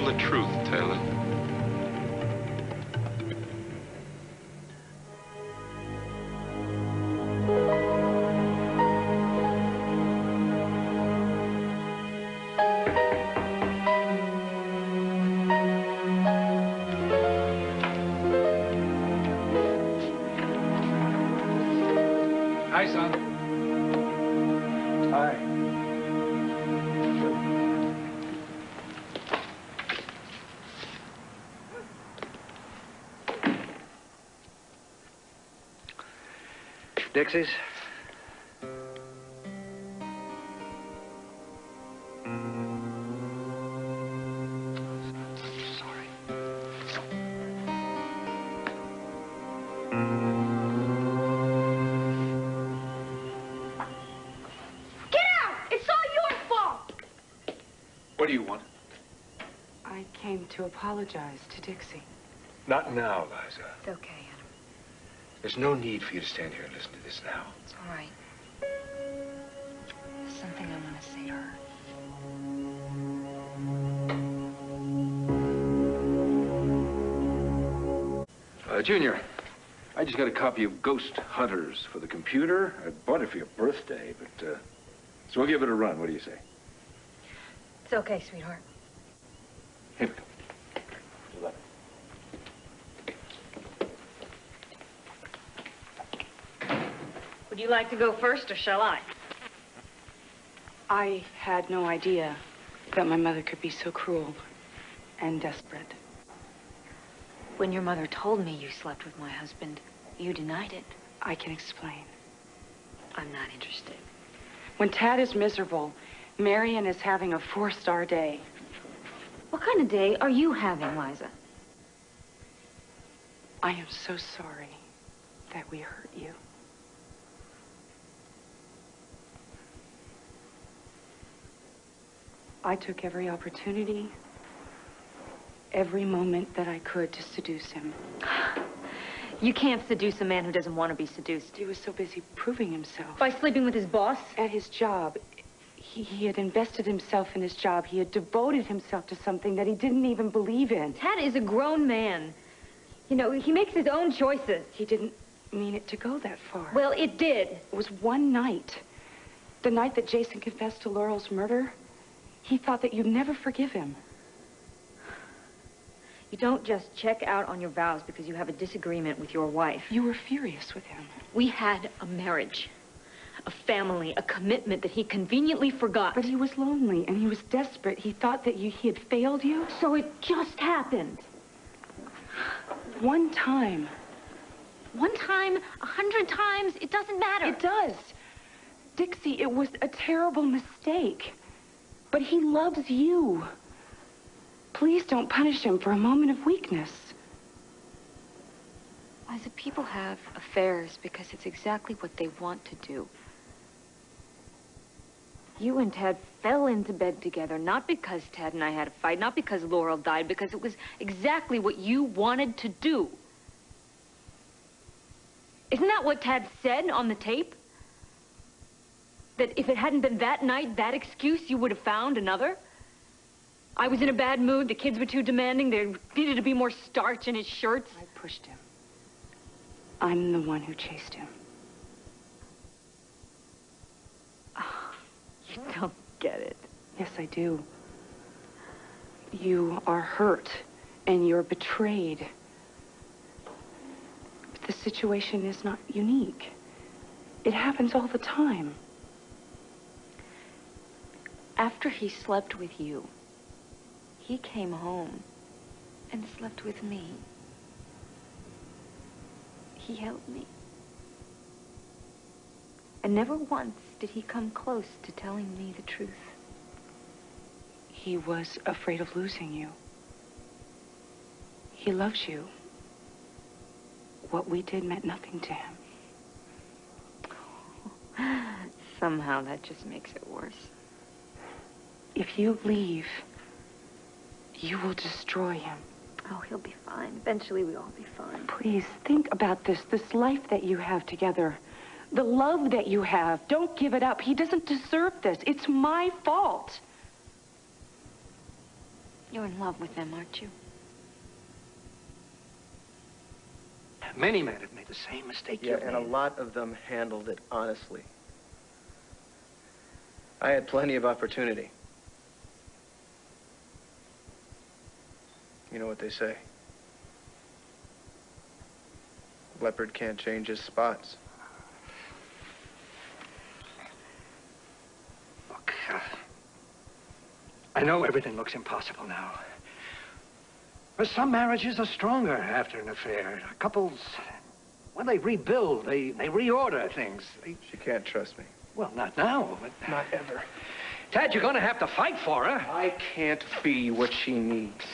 the truth, Taylor. Hi, son. Hi. Dixie's? Sorry. Get out! It's all your fault! What do you want? I came to apologize to Dixie. Not now, Liza. It's okay, Adam. There's no need for you to stand here and listen to this now. It's all right. There's something I want to say to her. Junior, I just got a copy of Ghost Hunters for the computer. I bought it for your birthday, but, so we'll give it a run. What do you say? It's okay, sweetheart. Here we go. Good luck. Would you like to go first, or shall I? I had no idea that my mother could be so cruel and desperate. When your mother told me you slept with my husband, you denied it. I can explain. I'm not interested. When Tad is miserable, Marion is having a 4-star day. What kind of day are you having, Liza? I am so sorry that we hurt you. I took every opportunity, every moment that I could to seduce him. You can't seduce a man who doesn't want to be seduced. He was so busy proving himself. By sleeping with his boss? At his job. He had invested himself in his job. He had devoted himself to something that he didn't even believe in. Tad is a grown man. You know, he makes his own choices. He didn't mean it to go that far. Well, it did. It was one night. The night that Jason confessed to Laurel's murder. He thought that you'd never forgive him. You don't just check out on your vows because you have a disagreement with your wife. You were furious with him. We had a marriage, a family, a commitment that he conveniently forgot. But he was lonely and he was desperate. He thought that he had failed you. So it just happened. One time. One time, 100 times, it doesn't matter. It does. Dixie, it was a terrible mistake. But he loves you. Please don't punish him for a moment of weakness. Liza, people have affairs because it's exactly what they want to do. You and Tad fell into bed together, not because Tad and I had a fight, not because Laurel died, because it was exactly what you wanted to do. Isn't that what Tad said on the tape? That if it hadn't been that night, that excuse, you would have found another? I was in a bad mood, the kids were too demanding, there needed to be more starch in his shirts. I pushed him. I'm the one who chased him. Oh, you don't get it. Yes, I do. You are hurt and you're betrayed. But the situation is not unique. It happens all the time. After he slept with you, he came home and slept with me. He held me. And never once did he come close to telling me the truth. He was afraid of losing you. He loves you. What we did meant nothing to him. Somehow that just makes it worse. If you leave, you will destroy him. Oh, he'll be fine. Eventually we'll all be fine. Please, think about this life that you have together. The love that you have. Don't give it up. He doesn't deserve this. It's my fault. You're in love with them, aren't you? Many men have made the same mistake Yeah, you've and made. a lot of them handled it honestly. I had plenty of opportunity. You know what they say? Leopard can't change his spots. Look, I know everything looks impossible now. But some marriages are stronger after an affair. Couples, well, they rebuild, they reorder things. She can't trust me. Well, not now, but... Not ever. Tad, you're gonna have to fight for her. I can't be what she needs.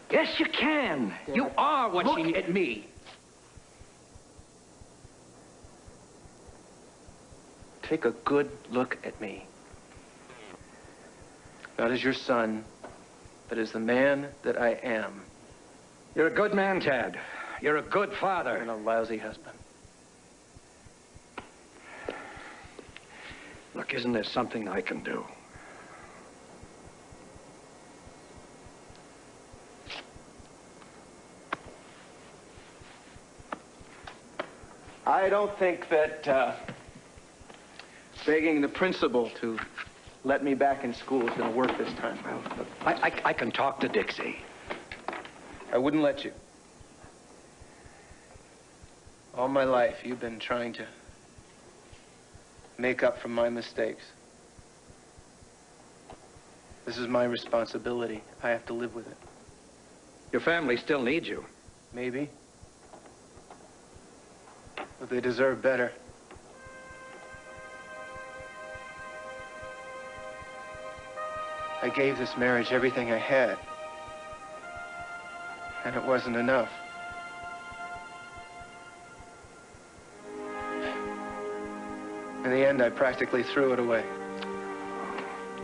Yes, you can. Dad, you are what she needs. Look at me. Take a good look at me. Not as your son, but as the man that I am. You're a good man, Tad. You're a good father. And a lousy husband. Look, isn't there something I can do? I don't think that begging the principal to let me back in school is going to work this time. Well, look, I can talk to Dixie. I wouldn't let you. All my life, you've been trying to make up for my mistakes. This is my responsibility. I have to live with it. Your family still needs you. Maybe. But they deserve better. I gave this marriage everything I had. And it wasn't enough. In the end, I practically threw it away.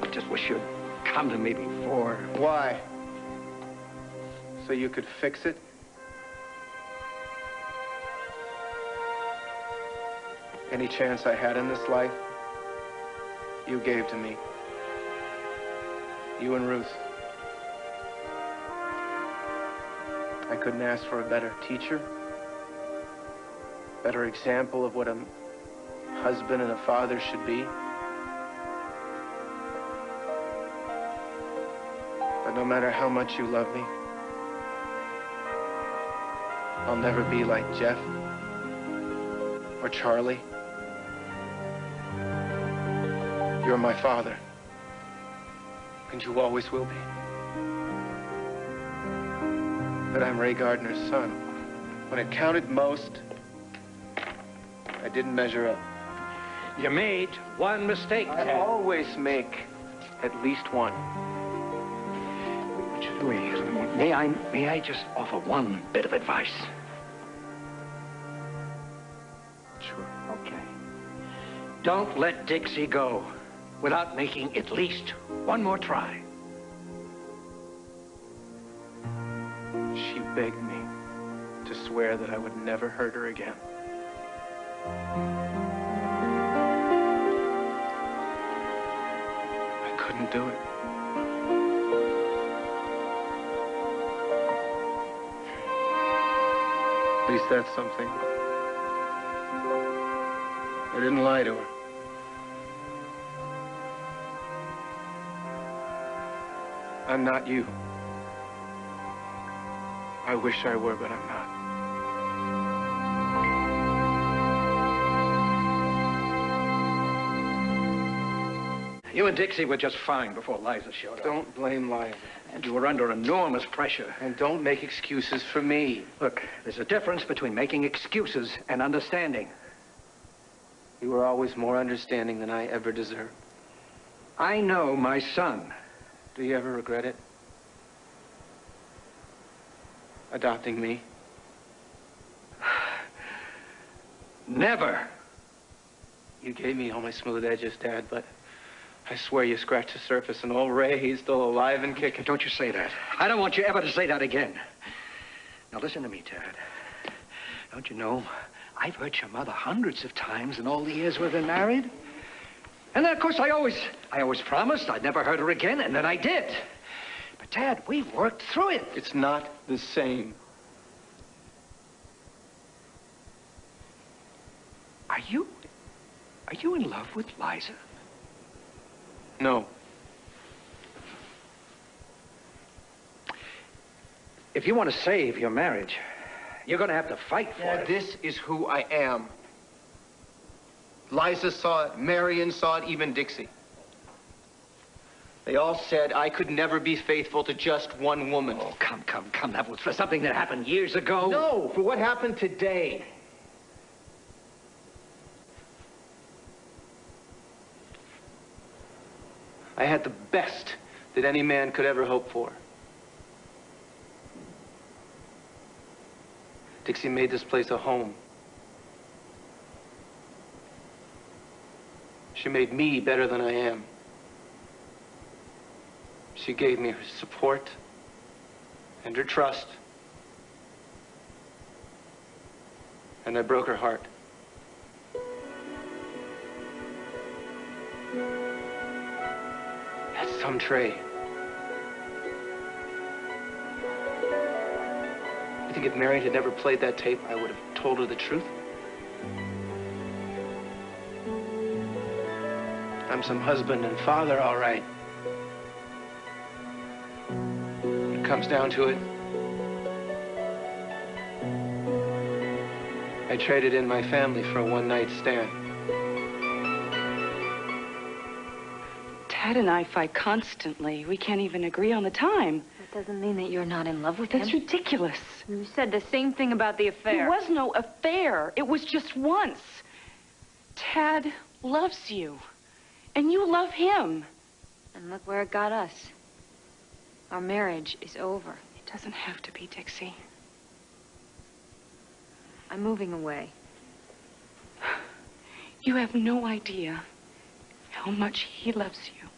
I just wish you'd come to me before. Why? So you could fix it? Any chance I had in this life, you gave to me. You and Ruth. I couldn't ask for a better teacher, better example of what a husband and a father should be. But no matter how much you love me, I'll never be like Jeff or Charlie. You're my father, and you always will be. But I'm Ray Gardner's son. When it counted most, I didn't measure up. You made one mistake, I Tad. always make at least one. May I just offer one bit of advice? Sure. Okay. Don't let Dixie go without making at least one more try. She begged me to swear that I would never hurt her again. I couldn't do it. At least that's something. I didn't lie to her. I'm not you. I wish I were, but I'm not. You and Dixie were just fine before Liza showed up. Don't blame Liza. And you were under enormous pressure. And don't make excuses for me. Look, there's a difference between making excuses and understanding. You were always more understanding than I ever deserved. I know my son. Do you ever regret it? Adopting me? Never. You gave me all my smooth edges, Dad, but I swear you scratched the surface and old Ray, he's still alive and kicking. Don't you say that. I don't want you ever to say that again. Now listen to me, Tad. Don't you know, I've hurt your mother hundreds of times in all the years we've been married. And then, of course, I always promised I'd never hurt her again, and then I did. But Ted, we've worked through it. It's not the same. Are you in love with Liza? No. If you want to save your marriage, you're going to have to fight for it. This is who I am. Liza saw it, Marion saw it, even Dixie. They all said I could never be faithful to just one woman. Oh, come. That was for something that happened years ago. No, for what happened today. I had the best that any man could ever hope for. Dixie made this place a home. She made me better than I am. She gave me her support and her trust. And I broke her heart. That's some trait. You think if Marion had never played that tape, I would have told her the truth? I'm some husband and father, all right. When it comes down to it, I traded in my family for a one-night stand. Ted and I fight constantly. We can't even agree on the time. That doesn't mean that you're not in love with him. That's ridiculous. You said the same thing about the affair. There was no affair. It was just once. Ted loves you. And you love him. And look where it got us. Our marriage is over. It doesn't have to be, Dixie. I'm moving away. You have no idea how much he loves you.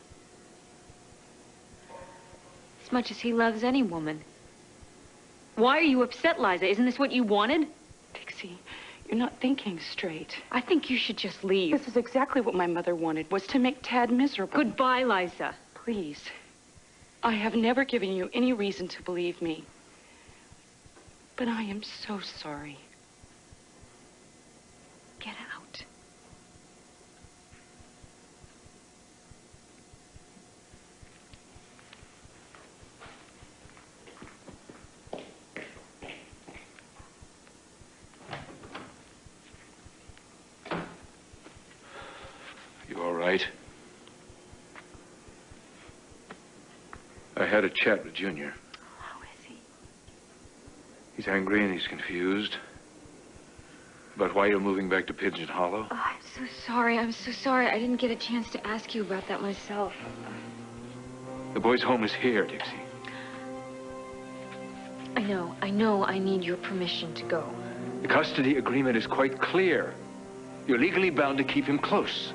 As much as he loves any woman. Why are you upset, Liza? Isn't this what you wanted? Dixie, you're not thinking straight. I think you should just leave. This is exactly what my mother wanted, was to make Tad miserable. Goodbye, Liza. Please. I have never given you any reason to believe me. But I am so sorry. Get out. You all right? I had a chat with Junior. How is he? He's angry and he's confused about why you're moving back to Pigeon Hollow. Oh, I'm so sorry. I'm so sorry. I didn't get a chance to ask you about that myself. The boy's home is here, Dixie. I know I need your permission to go. The custody agreement is quite clear. You're legally bound to keep him close.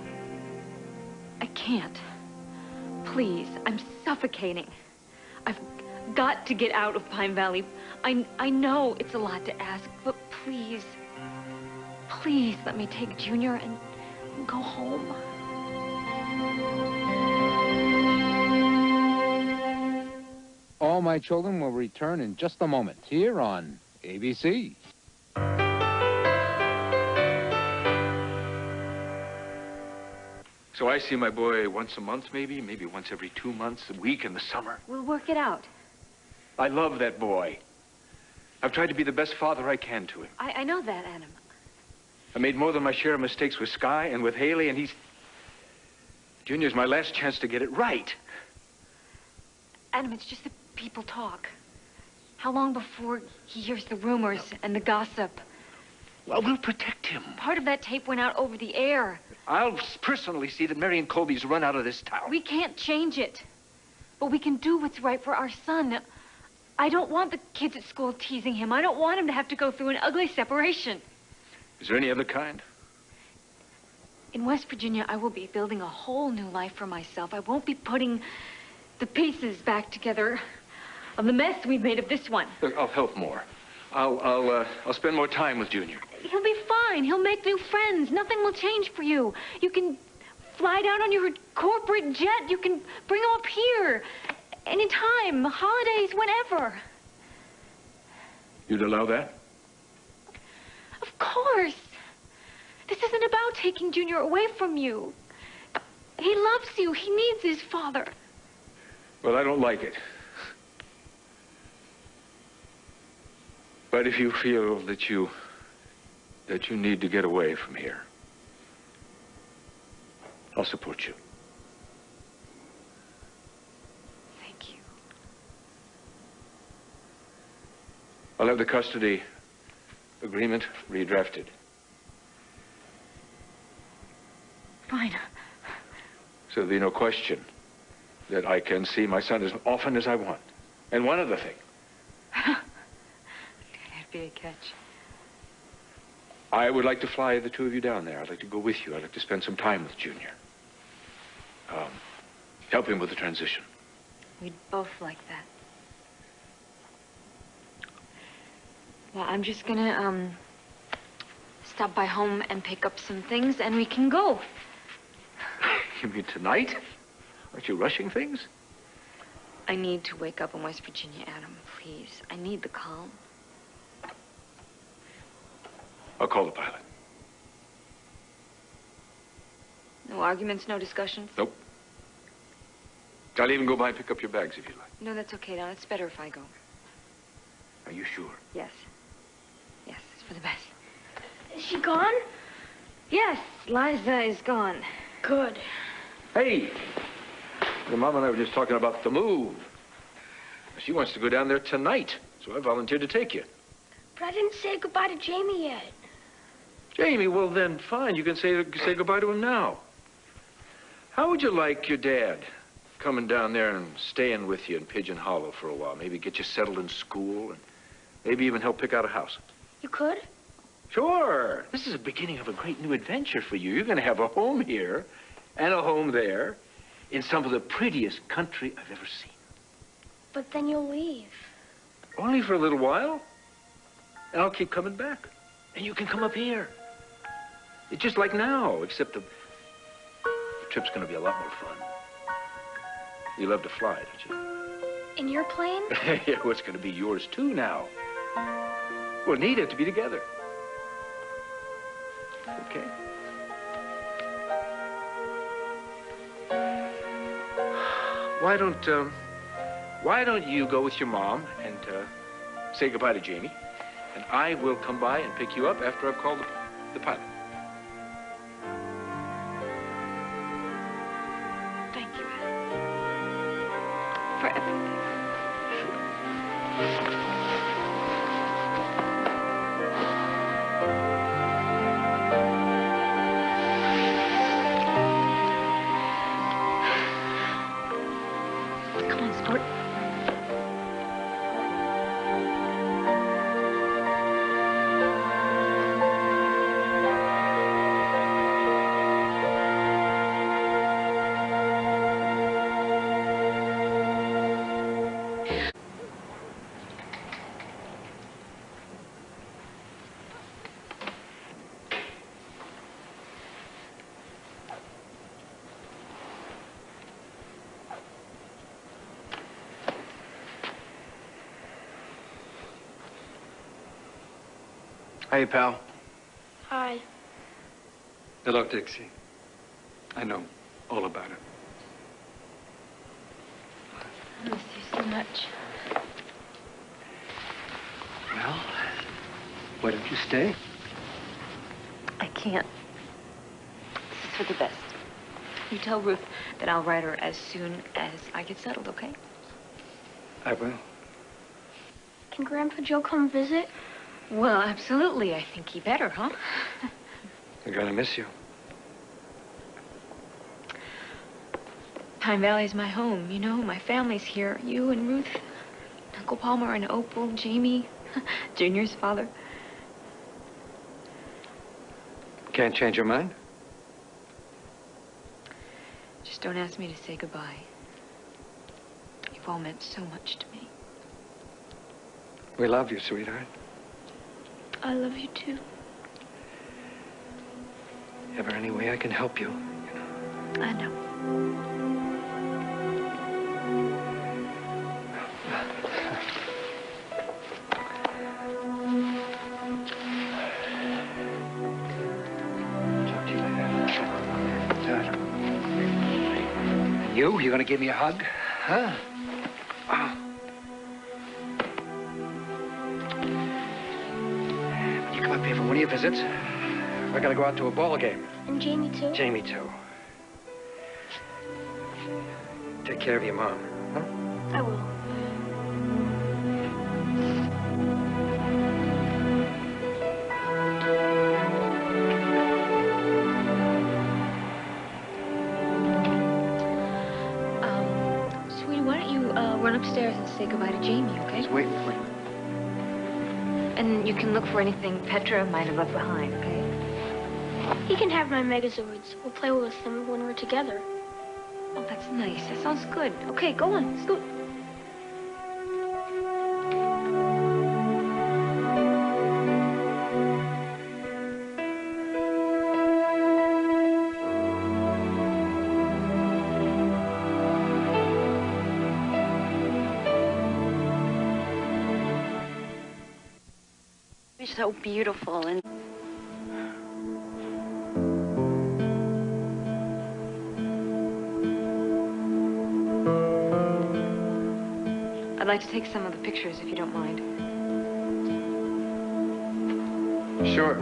I can't. Please, I'm suffocating. I've got to get out of Pine Valley. I know it's a lot to ask, but please, please let me take Junior and go home. All My Children will return in just a moment here on ABC. So I see my boy once a month, maybe once every 2 months, a week in the summer. We'll work it out. I love that boy. I've tried to be the best father I can to him. I know that, Adam. I made more than my share of mistakes with Sky and with Haley, and Junior's my last chance to get it right. Adam, it's just that people talk. How long before he hears the rumors and the gossip? Well, we'll protect him. Part of that tape went out over the air. I'll personally see that Marion Colby's run out of this town. We can't change it. But we can do what's right for our son. I don't want the kids at school teasing him. I don't want him to have to go through an ugly separation. Is there any other kind? In West Virginia, I will be building a whole new life for myself. I won't be putting the pieces back together of the mess we've made of this one. Look, I'll help more. I'll spend more time with Junior. He'll be fine. He'll make new friends. Nothing will change for you. You can fly down on your corporate jet. You can bring him up here. Anytime, holidays, whenever. You'd allow that? Of course. This isn't about taking Junior away from you. He loves you. He needs his father. Well, I don't like it. But if you feel that you need to get away from here, I'll support you. Thank you. I'll have the custody agreement redrafted. Fine. So there'll be no question that I can see my son as often as I want. And one other thing. That'd be a catch. I would like to fly the two of you down there. I'd like to go with you. I'd like to spend some time with Junior. Help him with the transition. We'd both like that. Well, I'm just gonna, stop by home and pick up some things, and we can go. You mean tonight? Aren't you rushing things? I need to wake up in West Virginia, Adam, please. I need the calm. I'll call the pilot. No arguments, no discussions? Nope. I'll even go by and pick up your bags if you like. No, that's okay, Don. It's better if I go. Are you sure? Yes. Yes, it's for the best. Is she gone? Yes, Liza is gone. Good. Hey! Your mom and I were just talking about the move. She wants to go down there tonight, so I volunteered to take you. But I didn't say goodbye to Jamie yet. Jamie, well then, fine. You can say goodbye to him now. How would you like your dad coming down there and staying with you in Pigeon Hollow for a while? Maybe get you settled in school and maybe even help pick out a house. You could? Sure. This is the beginning of a great new adventure for you. You're going to have a home here and a home there in some of the prettiest country I've ever seen. But then you'll leave. Only for a little while. And I'll keep coming back. And you can come up here. It's just like now, except the trip's going to be a lot more fun. You love to fly, don't you? In your plane? Yeah, well, it's going to be yours, too, now. We'll need it to be together. Okay? Why don't you go with your mom and say goodbye to Jamie, and I will come by and pick you up after I've called the pilot. Thank you, Adam. For everything. Come on, sport. Hey, pal. Hi. Hello, Dixie. I know all about it. I miss you so much. Well, why don't you stay? I can't. This is for the best. You tell Ruth that I'll write her as soon as I get settled, okay? I will. Can Grandpa Joe come visit? Well, absolutely. I think he better, huh? I'm gonna miss you. Pine Valley's my home, you know. My family's here. You and Ruth, Uncle Palmer and Opal, Jamie, Junior's father. Can't change your mind? Just don't ask me to say goodbye. You've all meant so much to me. We love you, sweetheart. I love you too. Ever any way I can help you? I know. You gonna give me a hug? Huh? Oh. When you come up here for one of your visits, we're gonna go out to a ball game. And Jamie, too? Jamie, too. Take care of your mom, huh? I will. Sweetie, why don't you run upstairs and say goodbye to Jamie, okay? Wait. And you can look for anything Petra might have left behind, okay? He can have my Megazords. We'll play with them when we're together. Oh, that's nice. That sounds good. Okay, go on. Scoot. You're so beautiful and... I'd like to take some of the pictures, if you don't mind. Sure.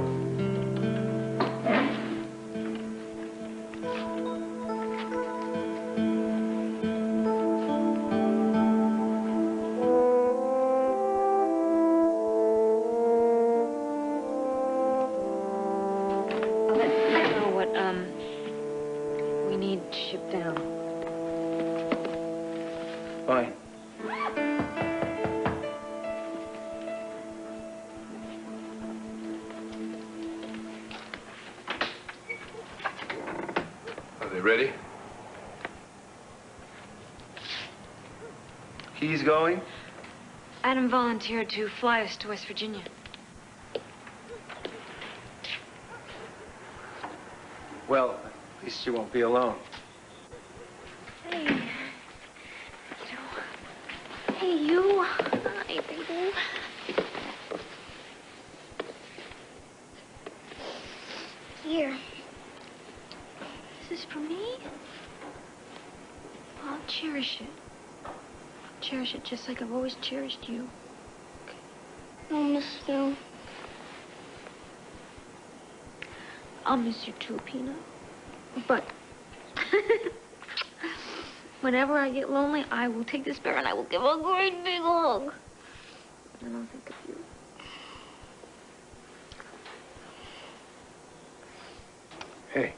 I don't know what, we need shipped down. Fine. Are they ready? He's going? Adam volunteered to fly us to West Virginia. Well, at least you won't be alone. Hey. Hey, you. Hi, baby. Here. Is this for me? I'll cherish it. I'll cherish it just like I've always cherished you. I'll miss you. I'll miss you too, Peanut. But whenever I get lonely, I will take this bear and I will give a great big hug. And I'll think of you. Hey.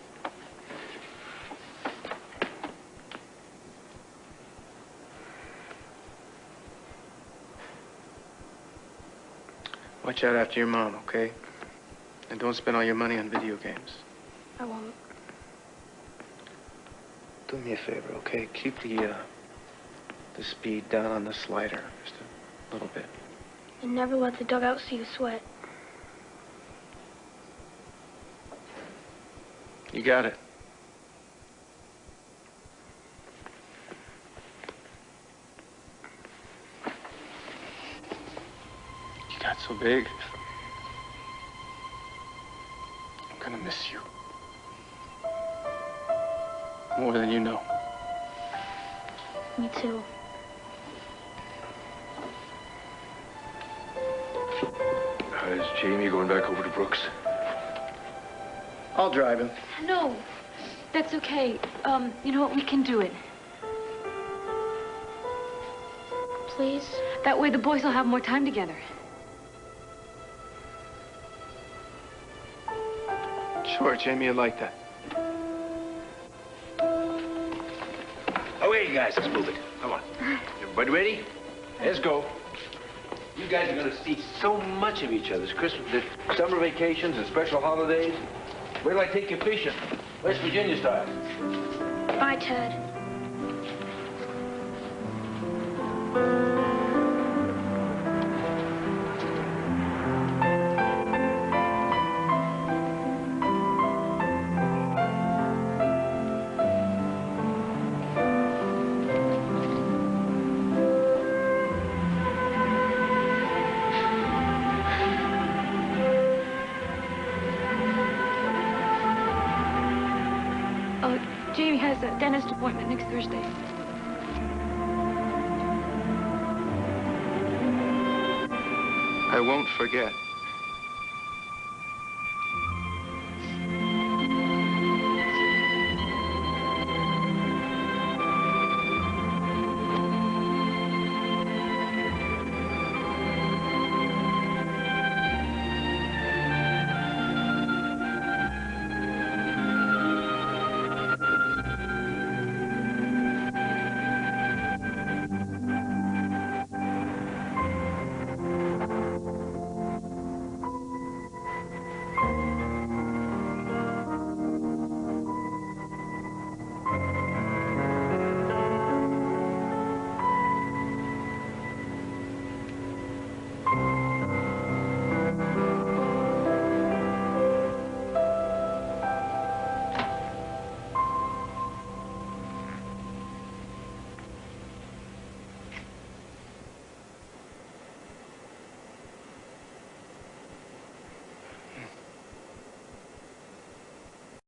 Watch out after your mom, okay? And don't spend all your money on video games. I won't. Do me a favor, okay? Keep the speed down on the slider, just a little bit. And never let the dugout see you sweat. You got it. You got so big. I'm gonna miss you. More than you know. Me too. Is Jamie going back over to Brooks? I'll drive him. No, that's okay. You know what? We can do it. Please? That way the boys will have more time together. Sure, Jamie, I like that. Okay, guys, let's move it. Come on. Everybody ready? Let's go. You guys are going to see so much of each other's Christmas, the summer vacations and special holidays. Where till I take you fishing? West Virginia style. Bye, Ted. Jamie, has a dentist appointment next Thursday. I won't forget.